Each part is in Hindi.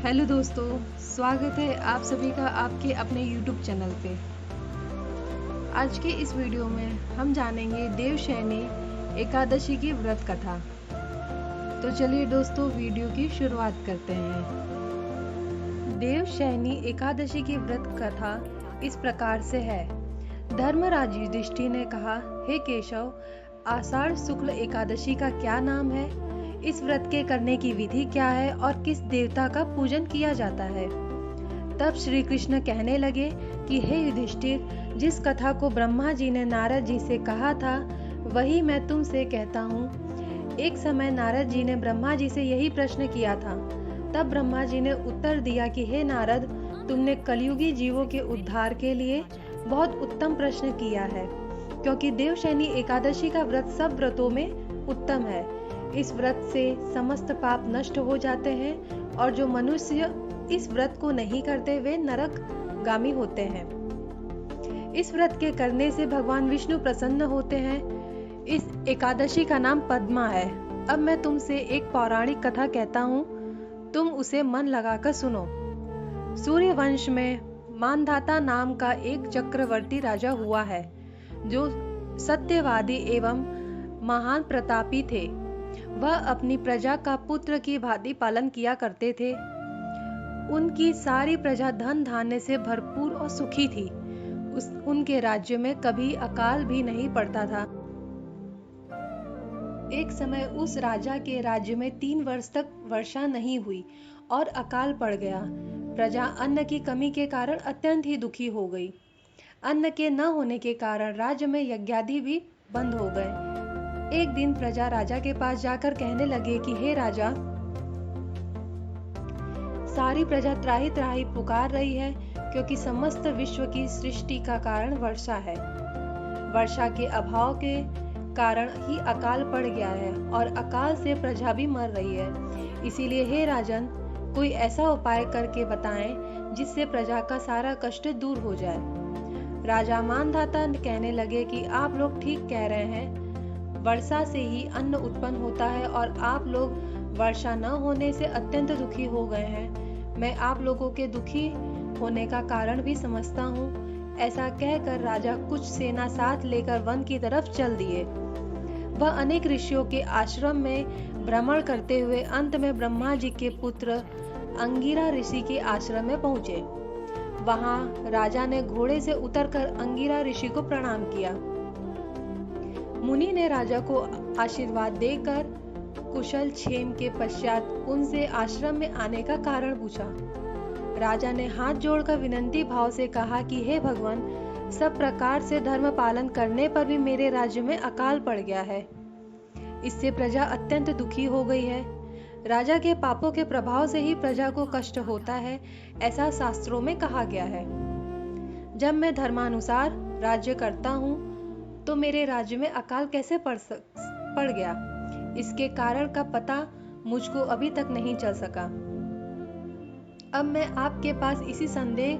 हेलो दोस्तों, स्वागत है आप सभी का आपके अपने YouTube चैनल पे। आज के इस वीडियो में हम जानेंगे देवशयनी एकादशी की व्रत कथा। तो चलिए दोस्तों, वीडियो की शुरुआत करते हैं। देवशयनी एकादशी की व्रत कथा इस प्रकार से है। धर्मराज युधिष्ठिर ने कहा, हे केशव, आषाढ़ शुक्ल एकादशी का क्या नाम है? इस व्रत के करने की विधि क्या है और किस देवता का पूजन किया जाता है? तब श्री कृष्ण कहने लगे कि हे युधिष्ठिर, जिस कथा को ब्रह्मा जी ने नारद जी से कहा था वही मैं तुमसे कहता हूँ। एक समय नारद जी ने ब्रह्मा जी से यही प्रश्न किया था। तब ब्रह्मा जी ने उत्तर दिया कि हे नारद, तुमने कलयुगी जीवों के उद्धार के लिए बहुत उत्तम प्रश्न किया है, क्योंकि देवशयनी एकादशी का व्रत सब व्रतों में उत्तम है। इस व्रत से समस्त पाप नष्ट हो जाते हैं और जो मनुष्य इस व्रत को नहीं करते वे नरक गामी होते हैं। इस व्रत के करने से भगवान विष्णु प्रसन्न होते हैं। इस एकादशी का नाम पद्मा है। अब मैं तुमसे एक पौराणिक कथा कहता हूँ, तुम उसे मन लगाकर सुनो। सूर्य वंश में मानधाता नाम का एक चक्रवर्ती राजा हुआ है, जो सत्यवादी एवं महान प्रतापी थे। वह अपनी प्रजा का पुत्र की भांति पालन किया करते थे। उनकी सारी प्रजा धन धान्य से भरपूर और सुखी थी। उनके राज्य में कभी अकाल भी नहीं पड़ता था। एक समय उस राजा के राज्य में 3 वर्ष तक वर्षा नहीं हुई और अकाल पड़ गया। प्रजा अन्न की कमी के कारण अत्यंत ही दुखी हो गई। अन्न के न होने के कारण राज्य में यज्ञादि भी बंद हो गए। एक दिन प्रजा राजा के पास जाकर कहने लगे कि हे राजा, सारी प्रजा त्राहि त्राहि पुकार रही है, क्योंकि समस्त विश्व की सृष्टि का कारण वर्षा है। वर्षा के अभाव के कारण ही अकाल पड़ गया है और अकाल से प्रजा भी मर रही है। इसीलिए हे राजन, कोई ऐसा उपाय करके बताएं जिससे प्रजा का सारा कष्ट दूर हो जाए। राजा मानधाता कहने लगे कि आप लोग ठीक कह रहे हैं, वर्षा से ही अन्न उत्पन्न होता है और आप लोग वर्षा न होने से अत्यंत दुखी हो गए हैं। मैं आप लोगों के दुखी होने का कारण भी समझता हूँ। ऐसा कहकर राजा कुछ सेना साथ लेकर वन की तरफ चल दिए। वह अनेक ऋषियों के आश्रम में भ्रमण करते हुए अंत में ब्रह्मा जी के पुत्र अंगिरा ऋषि के आश्रम में पहुँचे। वहाँ राजा ने घोड़े से उतरकर अंगिरा ऋषि को प्रणाम किया। मुनि ने राजा को आशीर्वाद देकर कुशल क्षेम के पश्चात उनसे आश्रम में आने का कारण पूछा। राजा ने हाथ जोड़कर विनती भाव से कहा कि हे भगवान, सब प्रकार से धर्म पालन करने पर भी मेरे राज्य में अकाल पड़ गया है। इससे प्रजा अत्यंत दुखी हो गई है। राजा के पापों के प्रभाव से ही प्रजा को कष्ट होता है, ऐसा शास्त्रों में कहा गया है। जब मैं धर्मानुसार राज्य करता हूँ तो मेरे राज्य में अकाल कैसे पड़ गया, इसके कारण का पता मुझको अभी तक नहीं चल सका। अब मैं आपके पास इसी संदेह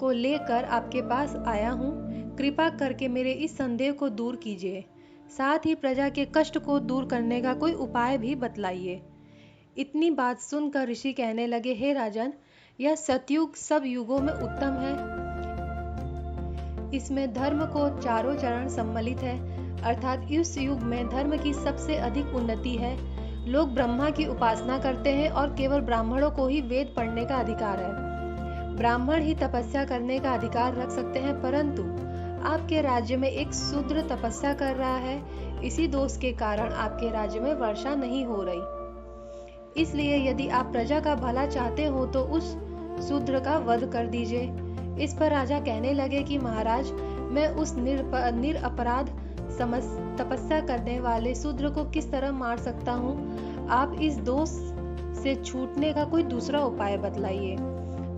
को लेकर आपके पास आया हूँ। कृपा करके मेरे इस संदेह को दूर कीजिए, साथ ही प्रजा के कष्ट को दूर करने का कोई उपाय भी बतलाइए। इतनी बात सुनकर ऋषि कहने लगे, हे राजन, यह सतयुग सब युगों में उत्तम है। इसमें धर्म को चारों चरण सम्मिलित है, अर्थात इस युग में धर्म की सबसे अधिक उन्नति है। लोग ब्रह्मा की उपासना करते हैं और केवल ब्राह्मणों को ही वेद पढ़ने का अधिकार है। ब्राह्मण ही तपस्या करने का अधिकार रख सकते हैं, परंतु आपके राज्य में एक शूद्र तपस्या कर रहा है। इसी दोष के कारण आपके राज्य में वर्षा नहीं हो रही। इसलिए यदि आप प्रजा का भला चाहते हो तो उस शूद्र का वध कर दीजिए। इस पर राजा कहने लगे कि महाराज, मैं उस निरपराध तपस्या करने वाले शूद्र को किस तरह मार सकता हूँ? आप इस दोष से छूटने का कोई दूसरा उपाय बतलाइए।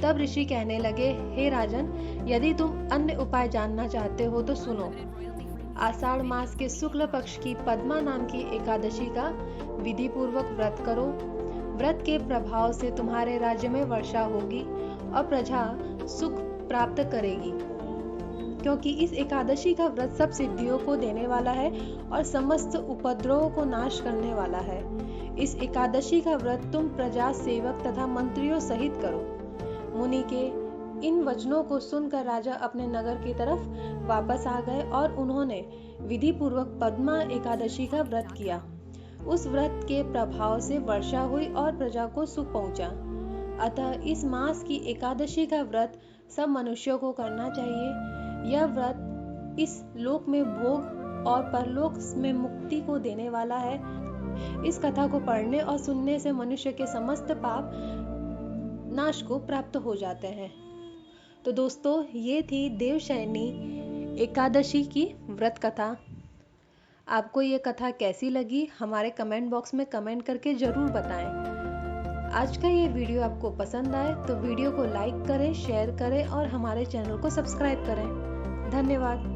तब ऋषि कहने लगे, हे राजन, यदि तुम अन्य उपाय जानना चाहते हो तो सुनो। आषाढ़ मास के शुक्ल पक्ष की पद्मा नाम की एकादशी का विधि पूर्वक व्रत करो। व्रत के प्रभाव से तुम्हारे राज्य में वर्षा होगी और प्रजा सुख प्राप्त करेगी, क्योंकि इस एकादशी का व्रत सब सिद्धियों को देने वाला है और समस्त उपद्रवों को नाश करने वाला है। इस एकादशी का व्रत तुम प्रजा, सेवक तथा मंत्रियों सहित करो। मुनि के इन वचनों को सुनकर राजा अपने नगर की तरफ वापस आ गए और उन्होंने विधि पूर्वक पद्मा एकादशी का व्रत किया। उस व्रत के प्रभाव से वर्षा हुई और प्रजा को सुख पहुंचा। अतः इस मास की एकादशी का व्रत सब मनुष्यों को करना चाहिए। यह व्रत इस लोक में भोग और परलोक में मुक्ति को देने वाला है। इस कथा को पढ़ने और सुनने से मनुष्य के समस्त पाप नाश को प्राप्त हो जाते हैं। तो दोस्तों, ये थी देवशयनी एकादशी की व्रत कथा। आपको ये कथा कैसी लगी हमारे कमेंट बॉक्स में कमेंट करके जरूर बताएं। आज का ये वीडियो आपको पसंद आए तो वीडियो को लाइक करें, शेयर करें और हमारे चैनल को सब्सक्राइब करें। धन्यवाद।